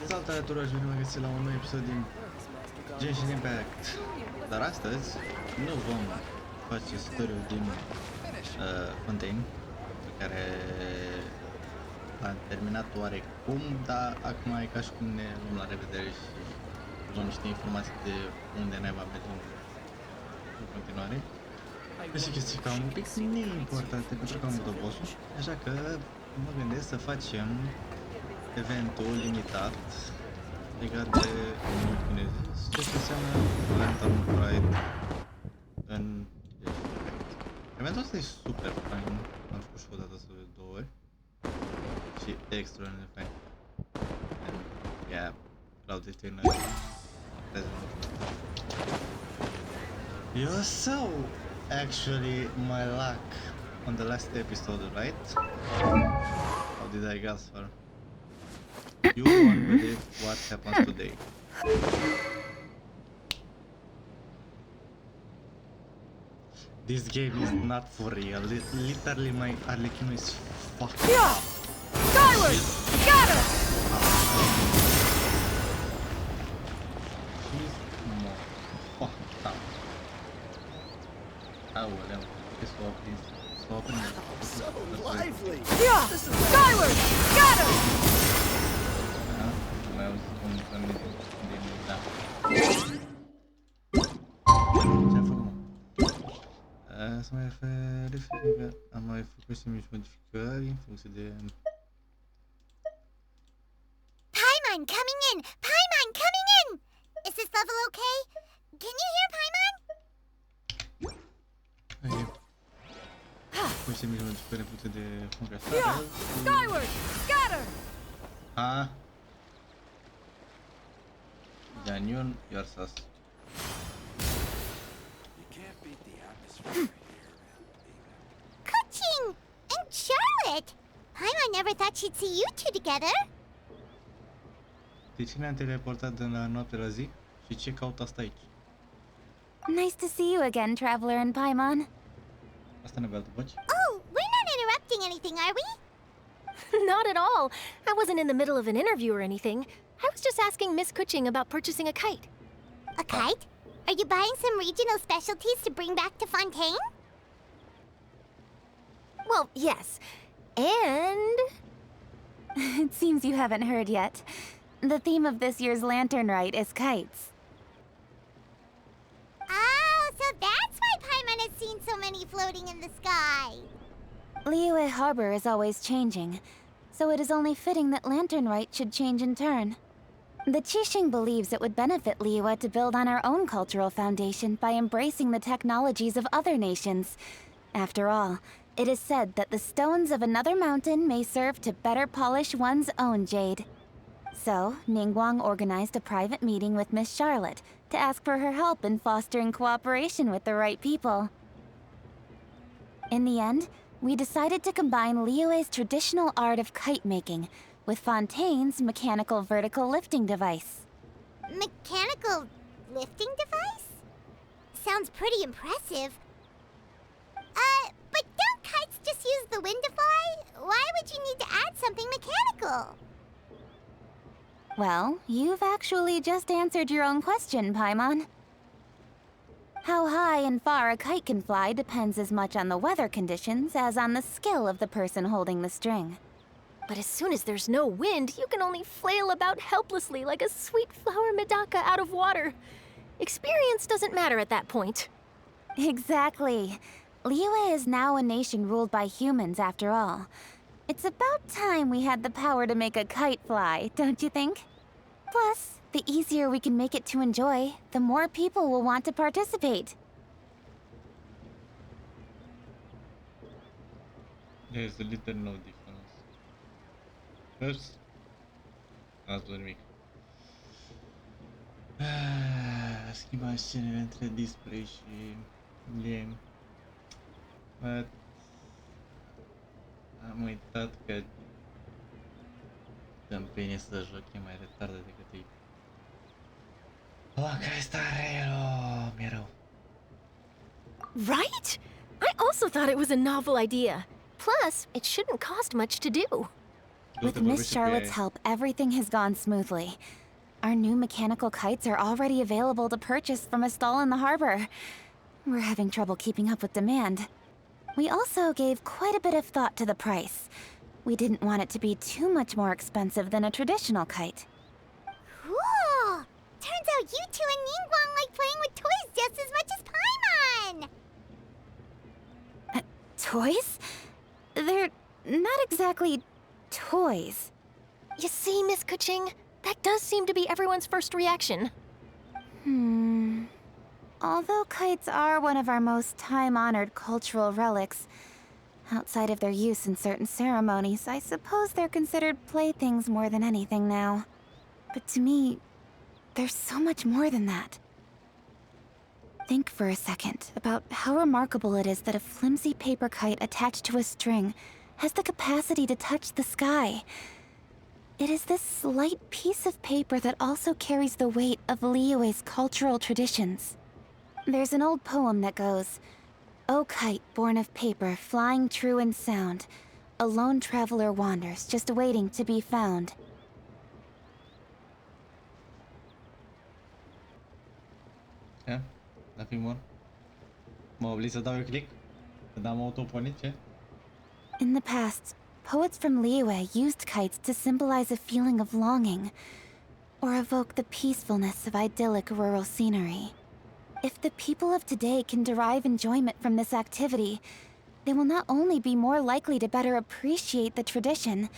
Salutare tuturor și bine v-am găsit la un nou episod din Genshin Impact. Dar astăzi nu vom face story-ul din Fontaine, pe care l-am terminat oarecum, dar acum e ca și cum ne luăm la revedere și luăm niște informații de unde ne va merge în continuare. Deci chestii cam un pic neimportante pentru că am văzut boss-ul, așa că mă gândesc să facem eventul limitat legat de ce înseamnă Latern Rite în eventul ăsta e super fain, am făcut și o dată sau de 2 ori și extraordinar de fain. Yeah, Latern Rite. So actually my luck on the last episode, right? How did I guess for? You won't believe what happens today. This game is not for real. Literally my Arlecchino is fucked. Yeah! Skyward! Got her! She's more fucked up. Aoleu, swap this. So lively! Yeah! Skyward! Got her! Ce-am făcut, mă? Să mai referi că am mai făcut și mici modificări în funcție de... Paimon coming in! Paimon coming in! Is this level okay? Can you hear Paimon? Făcut și mici modificări în funcție de munca asta. Yeah! Skyward! Got her! Ha? Janion, iar sus. Kuching and Charlotte! Paimon never thought she'd see you two together. De ce ne-am teleportat de la noapte la zi? Și ce caut asta aici? Nice to see you again, Traveler and Paimon. Asta ne bea după ce? Oh, we're not interrupting anything, are we? Not at all. I wasn't in the middle of an interview or anything. I was just asking Miss Kuching about purchasing a kite. A kite? Are you buying some regional specialties to bring back to Fontaine? Well, yes. And... It seems you haven't heard yet. The theme of this year's Latern Rite is kites. Oh, so that's why Paimon has seen so many floating in the sky. Liyue Harbor is always changing, so it is only fitting that Latern Rite should change in turn. The Qixing believes it would benefit Liyue to build on our own cultural foundation by embracing the technologies of other nations. After all, it is said that the stones of another mountain may serve to better polish one's own jade. So, Ningguang organized a private meeting with Miss Charlotte to ask for her help in fostering cooperation with the right people. In the end, we decided to combine Liyue's traditional art of kite making with Fontaine's mechanical vertical lifting device. Mechanical lifting device? Sounds pretty impressive. But don't kites just use the wind to fly? Why would you need to add something mechanical? Well, you've actually just answered your own question, Paimon. How high and far a kite can fly depends as much on the weather conditions as on the skill of the person holding the string. But as soon as there's no wind, you can only flail about helplessly like a sweet flower medaka out of water. Experience doesn't matter at that point. Exactly. Liyue is now a nation ruled by humans, after all. It's about time we had the power to make a kite fly, don't you think? Plus, the easier we can make it to enjoy, the more people will want to participate. There's a little no difference. Oops. N-ați văzut nimic. Schimba scenele între display și game. But am uitat că tâmpenii să joace mai retardă decât ei. La care sta rău, mi-e rău. Right? I also thought it was a novel idea. Plus, it shouldn't cost much to do. With Miss Charlotte's help, everything has gone smoothly. Our new mechanical kites are already available to purchase from a stall in the harbor. We're having trouble keeping up with demand. We also gave quite a bit of thought to the price. We didn't want it to be too much more expensive than a traditional kite. Cool! Turns out you two and Ningguang like playing with toys just as much as Paimon! Toys? They're not exactly toys. You see, Miss Kuching? That does seem to be everyone's first reaction. Although kites are one of our most time-honored cultural relics, outside of their use in certain ceremonies, I suppose they're considered playthings more than anything now. But to me, there's so much more than that. Think for a second about how remarkable it is that a flimsy paper kite attached to a string has the capacity to touch the sky. It is this slight piece of paper that also carries the weight of Liyue's cultural traditions. There's an old poem that goes, "O kite born of paper, flying true in sound, a lone traveler wanders, just waiting to be found." Ya, nothing more. Mau beli satu klik. Tentang mau tu point je. In the past, poets from Liyue used kites to symbolize a feeling of longing, or evoke the peacefulness of idyllic rural scenery. If the people of today can derive enjoyment from this activity, they will not only be more likely to better appreciate the tradition,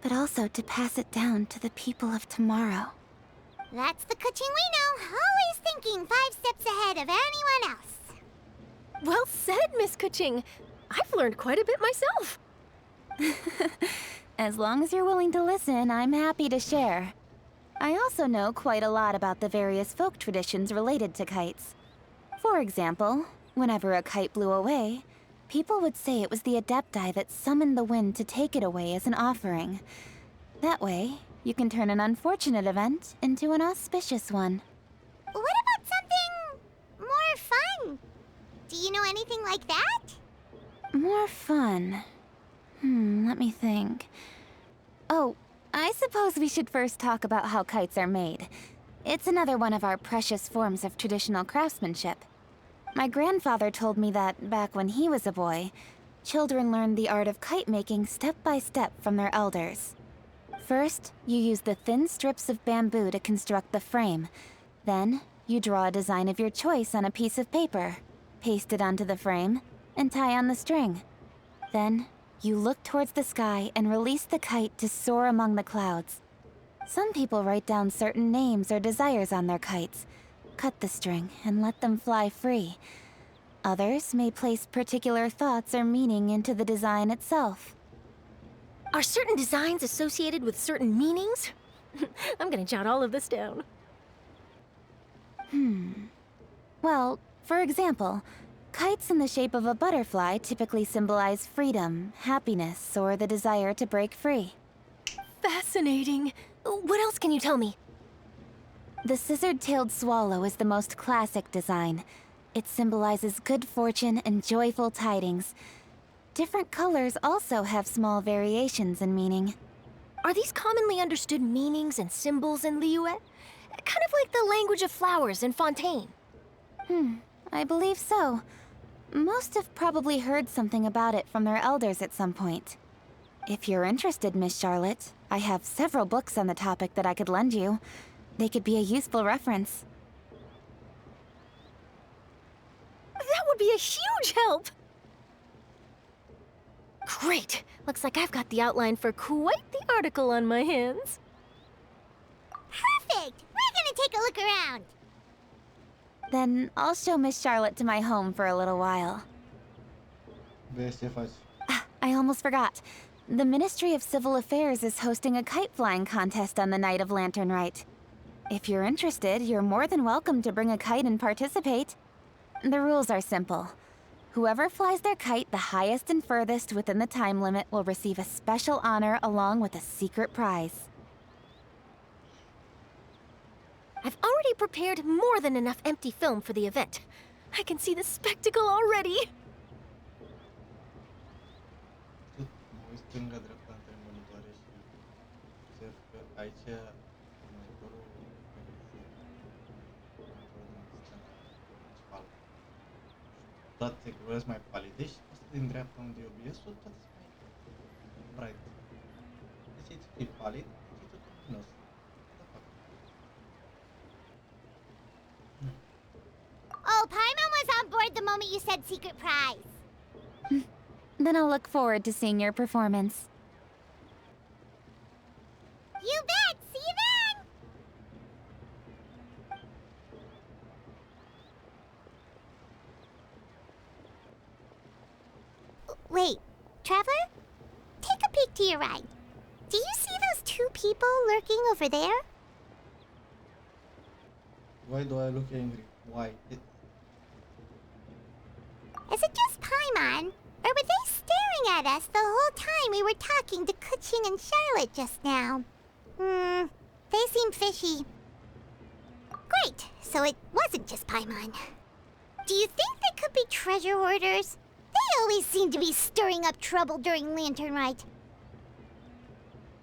but also to pass it down to the people of tomorrow. That's the Kuching we know, always thinking 5 steps ahead of anyone else. Well said, Miss Kuching. I've learned quite a bit myself. As long as you're willing to listen, I'm happy to share. I also know quite a lot about the various folk traditions related to kites. For example, whenever a kite blew away, people would say it was the Adepti that summoned the wind to take it away as an offering. That way, you can turn an unfortunate event into an auspicious one. What about something more fun? Do you know anything like that? More fun. Let me think. Oh, I suppose we should first talk about how kites are made. It's another one of our precious forms of traditional craftsmanship. My grandfather told me that, back when he was a boy, children learned the art of kite making step by step from their elders. First, you use the thin strips of bamboo to construct the frame. Then, you draw a design of your choice on a piece of paper, paste it onto the frame, and tie on the string. Then, you look towards the sky and release the kite to soar among the clouds. Some people write down certain names or desires on their kites, cut the string, and let them fly free. Others may place particular thoughts or meaning into the design itself. Are certain designs associated with certain meanings? I'm gonna jot all of this down. Well, for example, kites in the shape of a butterfly typically symbolize freedom, happiness, or the desire to break free. Fascinating. What else can you tell me? The scissored-tailed swallow is the most classic design. It symbolizes good fortune and joyful tidings. Different colors also have small variations in meaning. Are these commonly understood meanings and symbols in Liyue? Kind of like the language of flowers in Fontaine. I believe so. Most have probably heard something about it from their elders at some point. If you're interested, Miss Charlotte, I have several books on the topic that I could lend you. They could be a useful reference. That would be a huge help! Great! Looks like I've got the outline for quite the article on my hands. Perfect! We're gonna take a look around. Then I'll show Miss Charlotte to my home for a little while. Best je faz. I almost forgot. The Ministry of Civil Affairs is hosting a kite flying contest on the night of Latern Rite. If you're interested, you're more than welcome to bring a kite and participate. The rules are simple. Whoever flies their kite the highest and furthest within the time limit will receive a special honor along with a secret prize. I've already prepared more than enough empty film for the event. I can see the spectacle already. Mau stânga dreapta între monitoare și... cred că aici următorul principal. Toate culorile sunt mai palide și asta din dreapta unde e OBS-ul, toate sunt mai bright. Deci aici e palid, aici e totul luminos. What the fuck? Oh, Paimon was on board the moment you said secret prize. Then I'll look forward to seeing your performance. You bet! See you then! Wait, Traveler? Take a peek to your right. Do you see those two people lurking over there? Why do I look angry? Why? Is it just Paimon? Or were they staring at us the whole time we were talking to Kuching and Charlotte just now? They seem fishy. Great, so it wasn't just Paimon. Do you think they could be treasure hoarders? They always seem to be stirring up trouble during Latern Rite.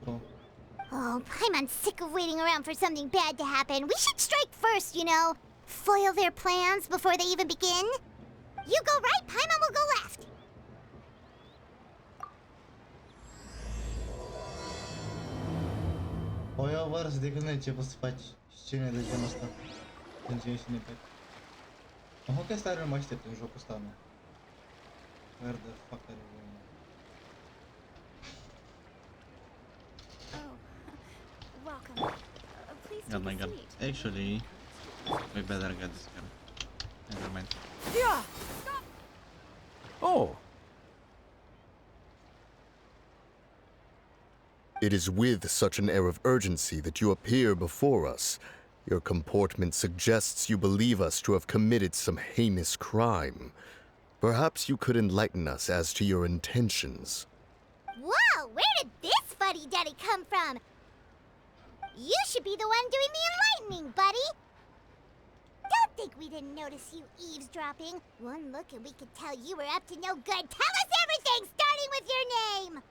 Oh. Oh, Paimon's sick of waiting around for something bad to happen. We should strike first, you know. Foil their plans before they even begin. You go right, Paimon will go left. O iau varsă de când ai început să faci scene de genul ăsta în Genshin Impact. Am că asta nu mă aștept în jocul ăsta, nu. Where the fuck are you going? Welcome. Please Oh my god. Actually, we better get this girl. Never mind. Oh, It is with such an air of urgency that you appear before us. Your comportment suggests you believe us to have committed some heinous crime. Perhaps you could enlighten us as to your intentions. Whoa, where did this fuddy-duddy come from? You should be the one doing the enlightening, buddy. Don't think we didn't notice you eavesdropping. One look and we could tell you were up to no good. Tell us everything, starting with your name.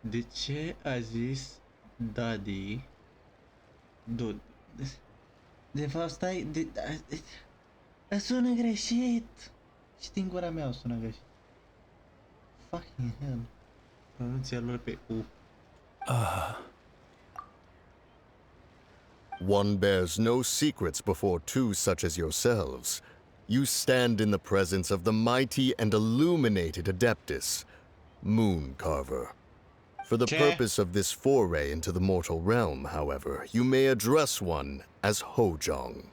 De ce a zis Daddy? Dude. De fapt, stai... Sună greșit! Și din gura mea sună greșit. Fucking hell. Pronunția lor pe U. One bears no secrets before two such as yourselves. You stand in the presence of the mighty and illuminated Adeptus, Moon Carver. For the purpose of this foray into the mortal realm, however, you may address one as Hojong.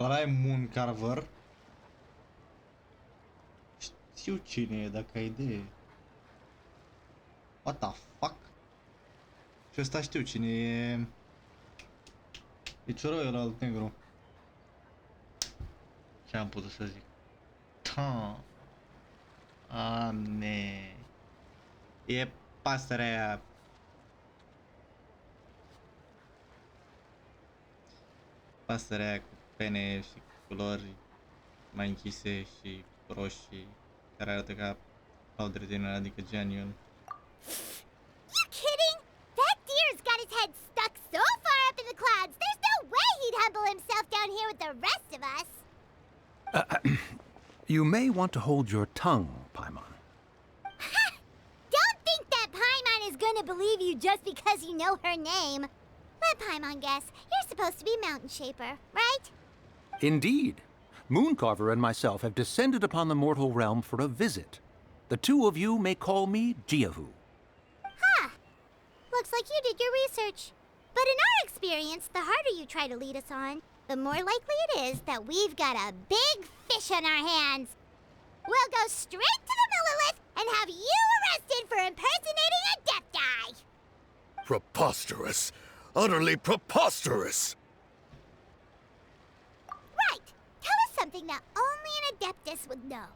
Ăla e Moon Carver. Știu cine e, dacă ai idee. What the fuck? Și ăsta știu cine e. E cioroi ăla alt negru. Ce am putut să zic? Ta. Doamne. E pasărea aia. Pasărea aia cu pene și culori mai închise și roșii, care arată ca powder din ăla, adică genuine. You kidding? That deer's got his head stuck so far up in the clouds, there's no way he'd humble himself down here with the rest of us. you may want to hold your tongue, Paimon. Don't think that Paimon is gonna believe you just because you know her name. Let Paimon guess. You're supposed to be Mountain Shaper, right? Indeed. Mooncarver and myself have descended upon the mortal realm for a visit. The two of you may call me Jiahu. Looks like you did your research. But in our experience, the harder you try to lead us on, the more likely it is that we've got a big fish on our hands. We'll go straight to the Millilith and have you arrested for impersonating a Adepti! Preposterous! Utterly preposterous! Right! Tell us something that only an Adeptus would know.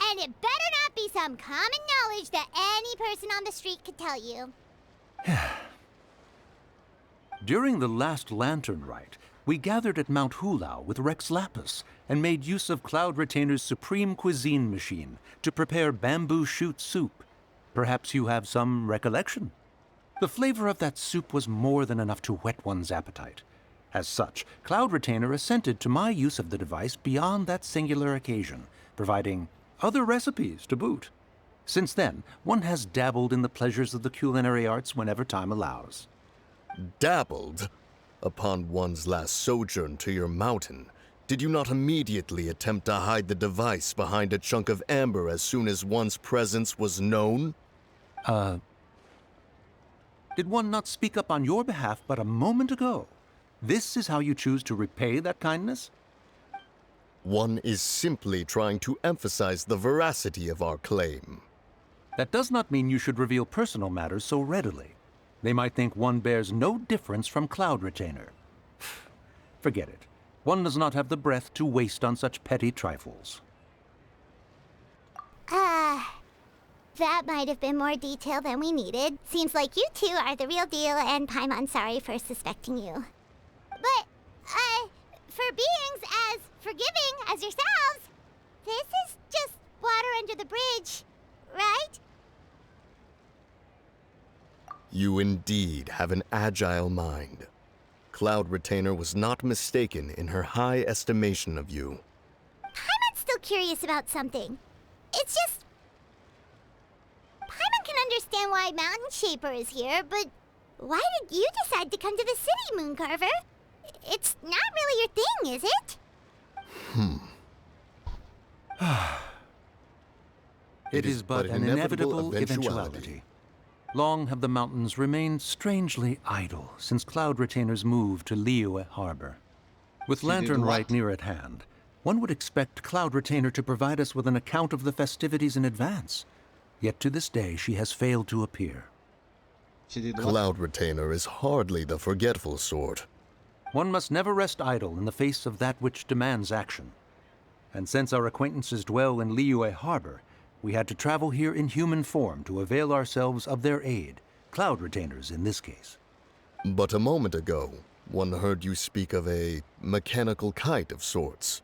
And it better not be some common knowledge that any person on the street could tell you. During the last Latern Rite, we gathered at Mount Hulao with Rex Lapis and made use of Cloud Retainer's supreme cuisine machine to prepare bamboo shoot soup. Perhaps you have some recollection? The flavor of that soup was more than enough to whet one's appetite. As such, Cloud Retainer assented to my use of the device beyond that singular occasion, providing other recipes to boot. Since then, one has dabbled in the pleasures of the culinary arts whenever time allows. Dabbled? Upon one's last sojourn to your mountain, did you not immediately attempt to hide the device behind a chunk of amber as soon as one's presence was known? Did one not speak up on your behalf but a moment ago? This is how you choose to repay that kindness? One is simply trying to emphasize the veracity of our claim. That does not mean you should reveal personal matters so readily. They might think one bears no difference from Cloud Retainer. Forget it. One does not have the breath to waste on such petty trifles. That might have been more detail than we needed. Seems like you two are the real deal, and Paimon sorry for suspecting you. But, for beings as forgiving as yourselves, this is just water under the bridge, right? You indeed have an agile mind. Cloud Retainer was not mistaken in her high estimation of you. Paimon's still curious about something. It's just... Paimon can understand why Mountain Shaper is here, but why did you decide to come to the city, Mooncarver? It's not really your thing, is it? It is but an inevitable eventuality. Long have the mountains remained strangely idle since Cloud Retainer's move to Liyue Harbor. With Latern Rite near at hand, one would expect Cloud Retainer to provide us with an account of the festivities in advance. Yet to this day she has failed to appear. She did what? Cloud Retainer is hardly the forgetful sort. One must never rest idle in the face of that which demands action. And since our acquaintances dwell in Liyue Harbor, we had to travel here in human form to avail ourselves of their aid, Cloud Retainers in this case. But a moment ago, one heard you speak of a mechanical kite of sorts.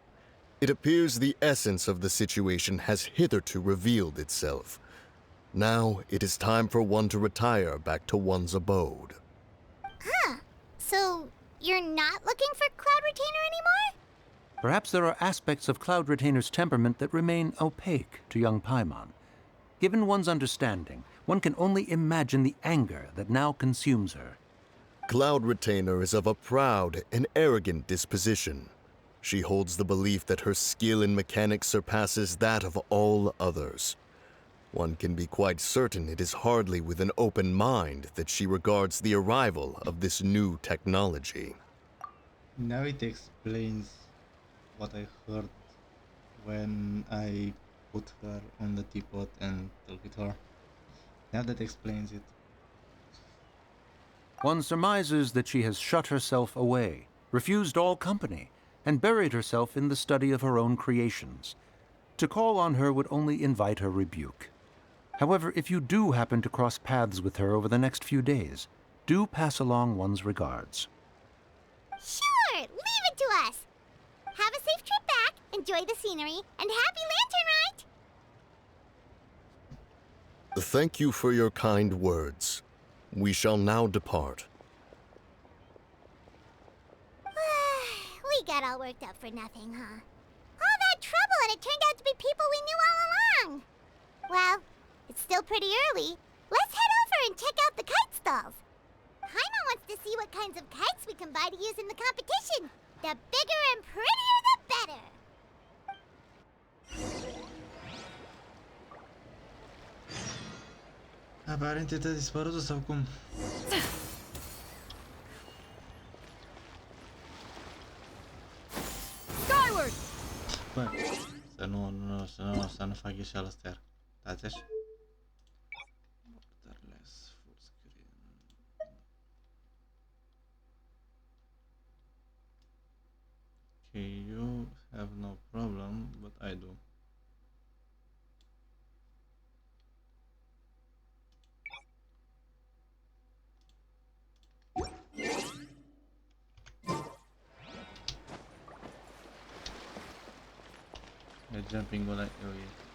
It appears the essence of the situation has hitherto revealed itself. Now it is time for one to retire back to one's abode. So, you're not looking for Cloud Retainer anymore? Perhaps there are aspects of Cloud Retainer's temperament that remain opaque to young Paimon. Given one's understanding, one can only imagine the anger that now consumes her. Cloud Retainer is of a proud and arrogant disposition. She holds the belief that her skill in mechanics surpasses that of all others. One can be quite certain it is hardly with an open mind that she regards the arrival of this new technology. Now it explains what I heard when I put her on the teapot and talked with her. Now that explains it. One surmises that she has shut herself away, refused all company, and buried herself in the study of her own creations. To call on her would only invite her rebuke. However, if you do happen to cross paths with her over the next few days, do pass along one's regards. Sure, leave it to us. Have a safe trip back, enjoy the scenery, and happy Latern Rite! Thank you for your kind words. We shall now depart. We got all worked up for nothing, huh? All that trouble and it turned out to be people we knew all along. Well, it's still pretty early. Let's head over and check out the kite stalls. Paimon wants to see what kinds of kites we can buy to use in the competition. The bigger and prettier, the better. Aparent te-a dispărut sau cum? Skyward! Bă, să nu fac greșeala asta iar. Stați așa. Borderless, full screen. Okay, you have no problem, but I do. Jumping when I... Oh yeah.